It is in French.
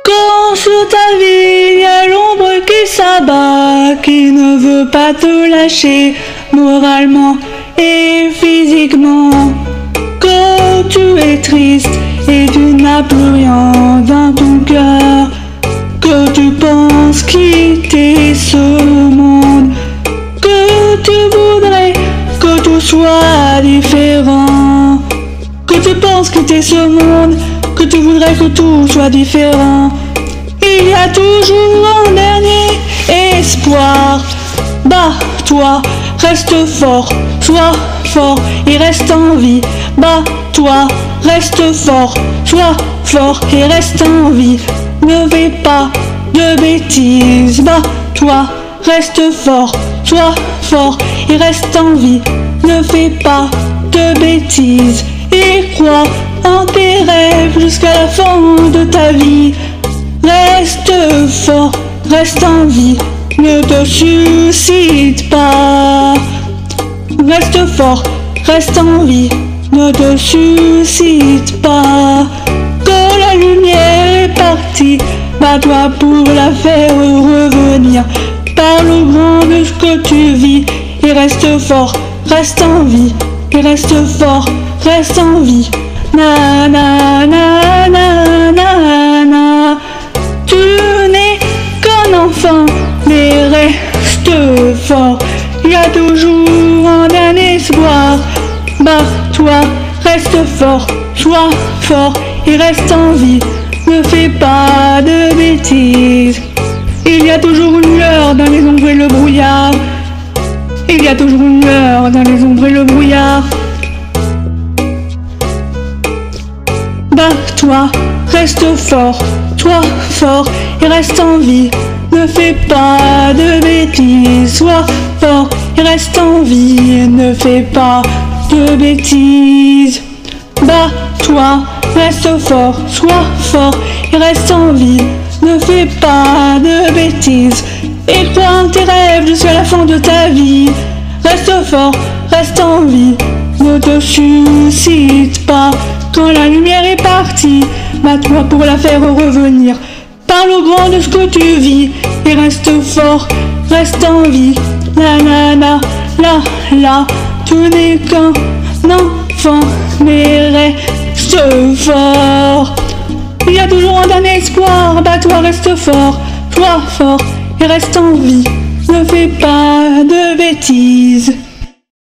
Quand sur ta vie y a l'ombre qui s'abat, qui ne veut pas te lâcher moralement et physiquement. Quand tu es triste et tu n'as plus rien dans ton cœur, que tu penses quitter ce monde, que tu voudrais que tout soit différent, que tu penses quitter ce monde, que tu voudrais que tout soit différent. Il y a toujours un dernier espoir. Bats-toi, reste fort, sois fort et reste en vie. Bats-toi, reste fort, sois fort et reste en vie. Ne fais pas de bêtises. Bats-toi, reste fort, sois fort et reste en vie. Ne fais pas de bêtises et crois en tes rêves jusqu'à la fin de ta vie. Reste fort, reste en vie, ne te suicide pas. Reste fort, reste en vie, ne te suicide pas. Quand la lumière est partie, bats-toi pour la faire revenir. Parle au grand de ce que tu vis et reste fort, reste en vie, et reste fort, reste en vie. Na na na na na na. Tu n'es qu'un enfant, mais reste fort. Il y a toujours un espoir. Bats-toi, reste fort, sois fort et reste en vie. Ne fais pas de bêtises. Il y a toujours une lueur dans les ombres et le brouillard. Il y a toujours une lueur dans les ombres et le brouillard. Bats-toi, reste fort, sois fort et reste en vie. Ne fais pas de bêtises, sois fort et reste en vie. Ne fais pas de bêtises. Bats-toi, reste fort, sois fort et reste en vie. Ne fais pas de bêtises et crois en tes rêves jusqu'à la fin de ta vie. Reste fort, reste en vie, ne te suicide pas. Quand la lumière est partie, bats-toi pour la faire revenir. Parle au grand de ce que tu vis et reste fort, reste en vie. La la la la la, tu n'es qu'un enfant, mais reste fort. Il y a toujours un espoir, bats-toi, reste fort, sois fort et reste en vie. Ne fais pas de bêtises.